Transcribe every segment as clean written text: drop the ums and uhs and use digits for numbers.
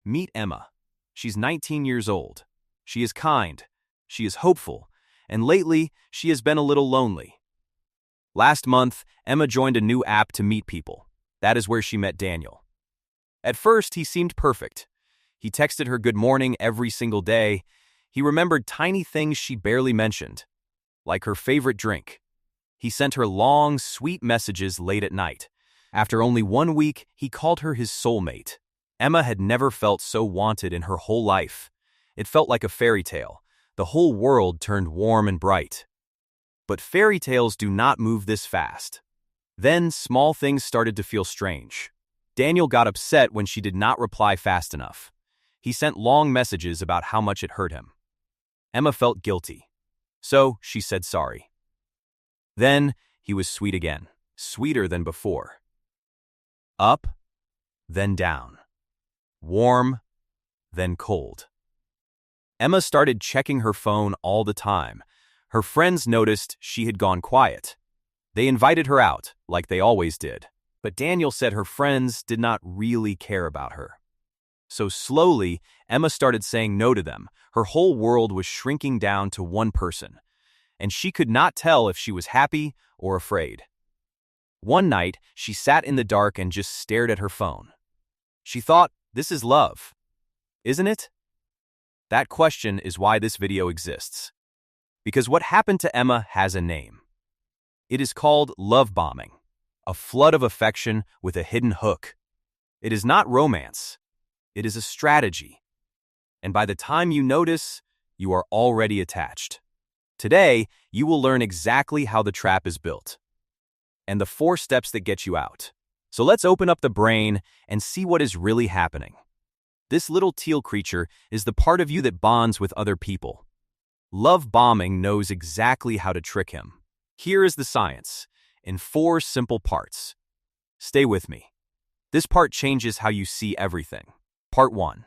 Meet Emma. She's 19 years old. She is kind. She is hopeful. And lately, she has been a little lonely. Last month, Emma joined a new app to meet people. That is where she met Daniel. At first, he seemed perfect. He texted her good morning every single day. He remembered tiny things she barely mentioned, like her favorite drink. He sent her long, sweet messages late at night. After only 1 week, he called her his soulmate. Emma had never felt so wanted in her whole life. It felt like a fairy tale. The whole world turned warm and bright. But fairy tales do not move this fast. Then, small things started to feel strange. Daniel got upset when she did not reply fast enough. He sent long messages about how much it hurt him. Emma felt guilty. So, she said sorry. Then, he was sweet again, sweeter than before. Up, then down. Warm, then cold. Emma started checking her phone all the time. Her friends noticed she had gone quiet. They invited her out, like they always did. But Daniel said her friends did not really care about her. So slowly, Emma started saying no to them. Her whole world was shrinking down to one person, and she could not tell if she was happy or afraid. One night, she sat in the dark and just stared at her phone. She thought, this is love, isn't it? That question is why this video exists. Because what happened to Emma has a name. It is called love bombing, a flood of affection with a hidden hook. It is not romance. It is a strategy. And by the time you notice, you are already attached. Today, you will learn exactly how the trap is built and the 4 steps that get you out. So let's open up the brain and see what is really happening. This little teal creature is the part of you that bonds with other people. Love bombing knows exactly how to trick him. Here is the science, in 4 simple parts. Stay with me. This part changes how you see everything. Part 1.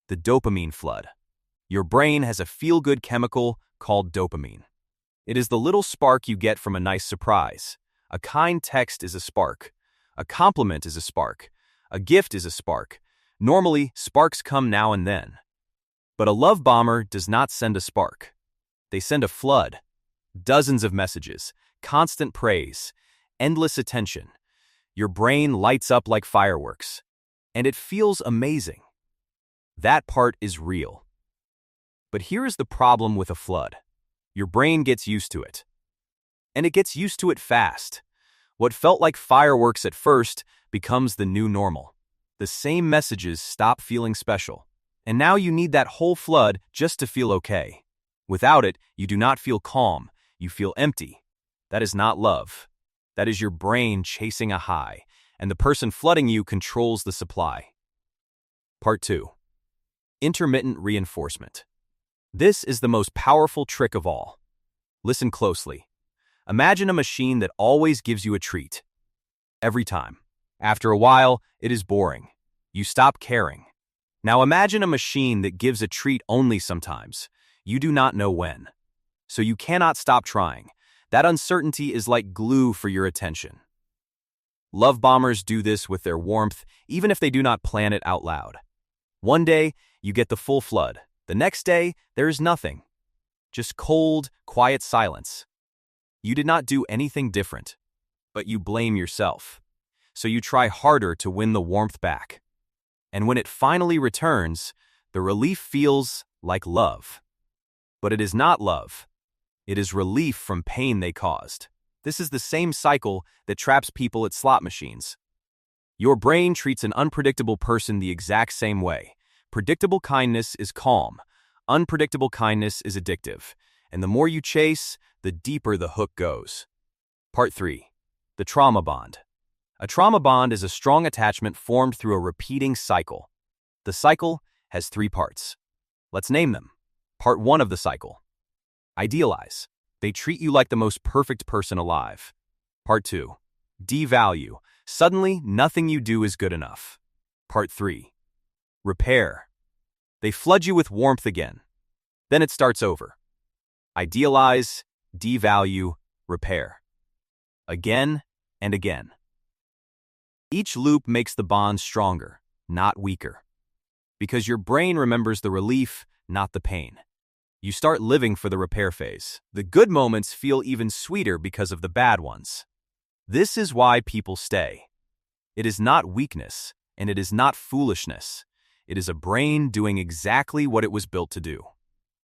The dopamine flood. Your brain has a feel-good chemical called dopamine. It is the little spark you get from a nice surprise. A kind text is a spark. A compliment is a spark. A gift is a spark. Normally, sparks come now and then. But a love bomber does not send a spark. They send a flood. Dozens of messages, constant praise, endless attention. Your brain lights up like fireworks. And it feels amazing. That part is real. But here is the problem with a flood. Your brain gets used to it. And it gets used to it fast. What felt like fireworks at first becomes the new normal. The same messages stop feeling special. And now you need that whole flood just to feel okay. Without it, you do not feel calm. You feel empty. That is not love. That is your brain chasing a high, and the person flooding you controls the supply. Part 2. Intermittent reinforcement. This is the most powerful trick of all. Listen closely. Imagine a machine that always gives you a treat. Every time. After a while, it is boring. You stop caring. Now imagine a machine that gives a treat only sometimes. You do not know when. So you cannot stop trying. That uncertainty is like glue for your attention. Love bombers do this with their warmth, even if they do not plan it out loud. One day, you get the full flood. The next day, there is nothing. Just cold, quiet silence. You did not do anything different, but you blame yourself. So you try harder to win the warmth back. And when it finally returns, the relief feels like love. But it is not love. It is relief from pain they caused. This is the same cycle that traps people at slot machines. Your brain treats an unpredictable person the exact same way. Predictable kindness is calm. Unpredictable kindness is addictive. And the more you chase, the deeper the hook goes. Part 3. The trauma bond. A trauma bond is a strong attachment formed through a repeating cycle. The cycle has 3 parts. Let's name them. Part 1 of the cycle. Idealize. They treat you like the most perfect person alive. Part 2. Devalue. Suddenly, nothing you do is good enough. Part 3. Repair. They flood you with warmth again. Then it starts over. Idealize, devalue, repair. Again and again. Each loop makes the bond stronger, not weaker. Because your brain remembers the relief, not the pain. You start living for the repair phase. The good moments feel even sweeter because of the bad ones. This is why people stay. It is not weakness, and it is not foolishness. It is a brain doing exactly what it was built to do.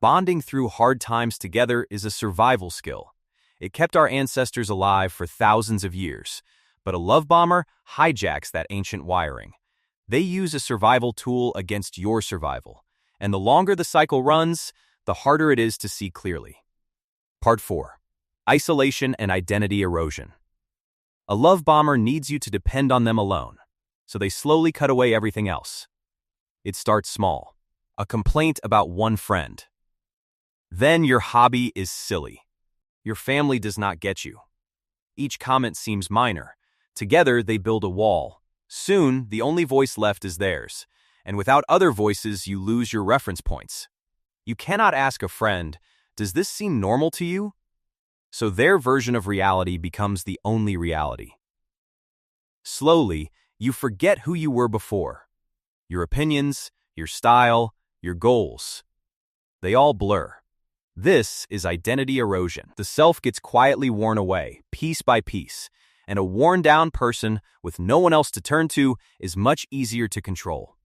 Bonding through hard times together is a survival skill. It kept our ancestors alive for thousands of years, but a love bomber hijacks that ancient wiring. They use a survival tool against your survival, and the longer the cycle runs, the harder it is to see clearly. Part 4. Isolation and Identity Erosion. A love bomber needs you to depend on them alone, so they slowly cut away everything else. It starts small. A complaint about one friend. Then your hobby is silly. Your family does not get you. Each comment seems minor. Together, they build a wall. Soon, the only voice left is theirs, and without other voices, you lose your reference points. You cannot ask a friend, "Does this seem normal to you?" So their version of reality becomes the only reality. Slowly, you forget who you were before. Your opinions, your style, your goals. They all blur. This is identity erosion. The self gets quietly worn away, piece by piece, and a worn-down person with no one else to turn to is much easier to control.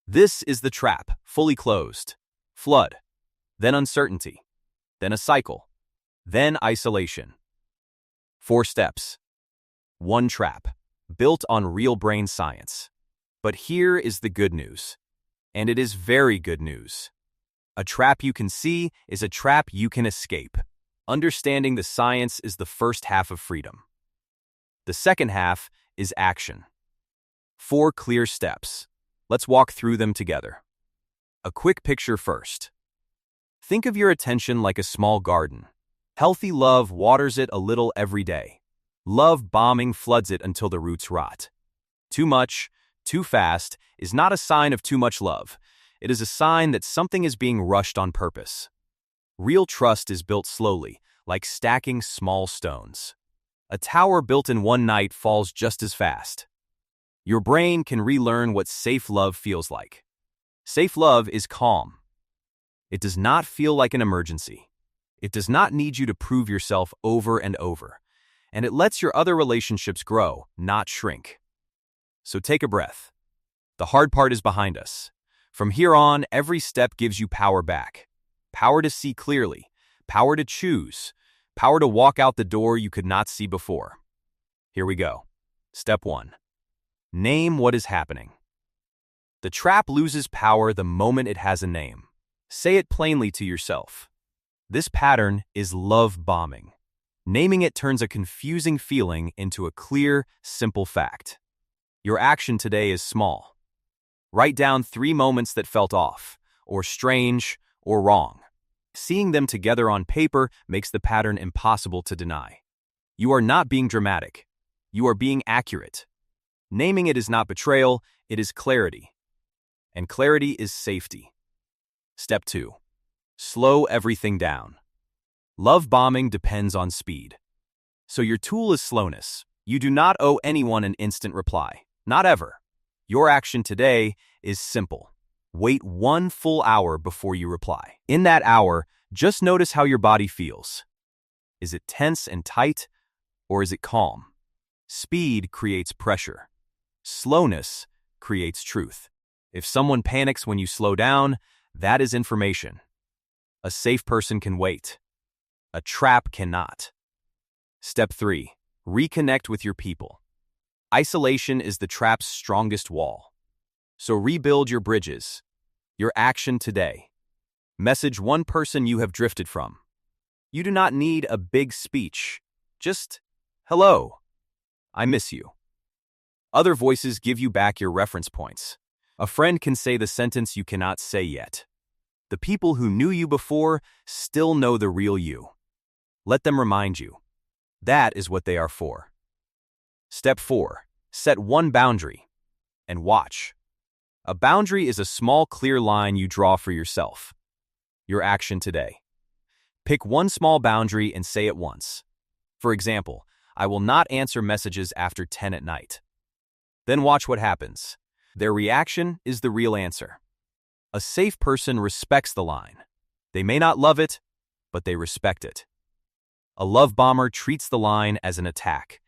This is the trap, fully closed. Flood, then uncertainty, then a cycle, then isolation. 4 steps. 1 trap, built on real brain science. But here is the good news, and it is very good news. A trap you can see is a trap you can escape. Understanding the science is the first half of freedom. The second half is action. 4 clear steps. Let's walk through them together. A quick picture first. Think of your attention like a small garden. Healthy love waters it a little every day. Love bombing floods it until the roots rot. Too much, too fast, is not a sign of too much love. It is a sign that something is being rushed on purpose. Real trust is built slowly, like stacking small stones. A tower built in one night falls just as fast. Your brain can relearn what safe love feels like. Safe love is calm. It does not feel like an emergency. It does not need you to prove yourself over and over. And it lets your other relationships grow, not shrink. So take a breath. The hard part is behind us. From here on, every step gives you power back. Power to see clearly, power to choose, power to walk out the door you could not see before. Here we go. Step 1. Name what is happening. The trap loses power the moment it has a name. Say it plainly to yourself. This pattern is love bombing. Naming it turns a confusing feeling into a clear, simple fact. Your action today is small. Write down 3 moments that felt off, or strange, or wrong. Seeing them together on paper makes the pattern impossible to deny. You are not being dramatic. You are being accurate. Naming it is not betrayal, it is clarity. And clarity is safety. Step 2. Slow everything down. Love bombing depends on speed. So your tool is slowness. You do not owe anyone an instant reply. Not ever. Your action today is simple. Wait 1 full hour before you reply. In that hour, just notice how your body feels. Is it tense and tight, or is it calm? Speed creates pressure. Slowness creates truth. If someone panics when you slow down, that is information. A safe person can wait. A trap cannot. Step 3. Reconnect with your people. Isolation is the trap's strongest wall. So rebuild your bridges. Your action today. Message one person you have drifted from. You do not need a big speech. Just, "Hello, I miss you." Other voices give you back your reference points. A friend can say the sentence you cannot say yet. The people who knew you before still know the real you. Let them remind you. That is what they are for. Step 4. Set one boundary. And watch. A boundary is a small, clear line you draw for yourself. Your action today. Pick one small boundary and say it once. For example, I will not answer messages after 10 at night. Then watch what happens. Their reaction is the real answer. A safe person respects the line. They may not love it, but they respect it. A love bomber treats the line as an attack.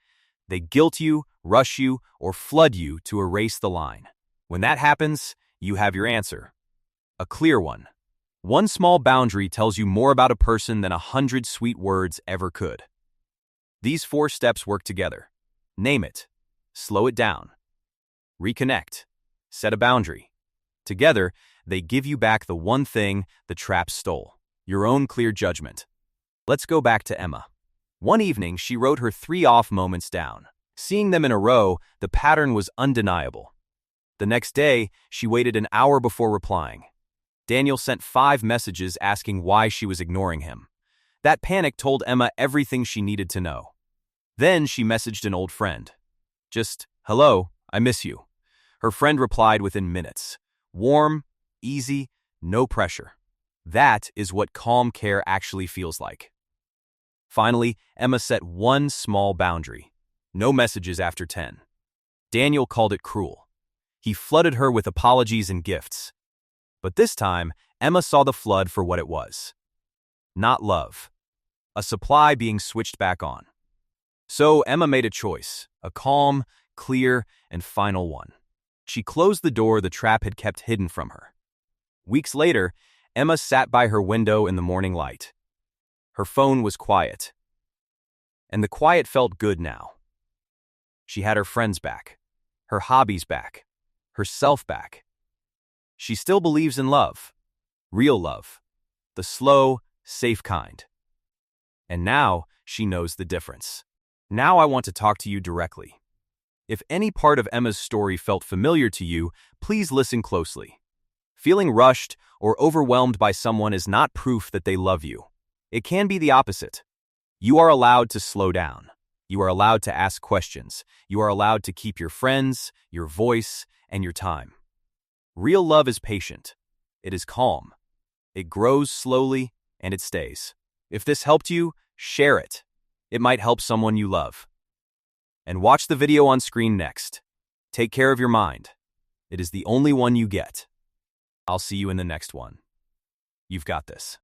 They guilt you, rush you, or flood you to erase the line. When that happens, you have your answer. A clear one. One small boundary tells you more about a person than 100 sweet words ever could. These 4 steps work together. Name it. Slow it down. Reconnect. Set a boundary. Together, they give you back the one thing the trap stole: your own clear judgment. Let's go back to Emma. One evening, she wrote her 3 off moments down. Seeing them in a row, the pattern was undeniable. The next day, she waited an hour before replying. Daniel sent 5 messages asking why she was ignoring him. That panic told Emma everything she needed to know. Then she messaged an old friend. Just, "Hello, I miss you." Her friend replied within minutes. Warm, easy, no pressure. That is what calm care actually feels like. Finally, Emma set one small boundary: no messages after 10. Daniel called it cruel. He flooded her with apologies and gifts. But this time, Emma saw the flood for what it was. Not love. A supply being switched back on. So Emma made a choice, a calm, clear, and final one. She closed the door the trap had kept hidden from her. Weeks later, Emma sat by her window in the morning light. Her phone was quiet. And the quiet felt good now. She had her friends back, her hobbies back, herself back. She still believes in love, real love, the slow, safe kind. And now she knows the difference. Now I want to talk to you directly. If any part of Emma's story felt familiar to you, please listen closely. Feeling rushed or overwhelmed by someone is not proof that they love you. It can be the opposite. You are allowed to slow down. You are allowed to ask questions. You are allowed to keep your friends, your voice, and your time. Real love is patient. It is calm. It grows slowly, and it stays. If this helped you, share it. It might help someone you love. And watch the video on screen next. Take care of your mind. It is the only one you get. I'll see you in the next one. You've got this.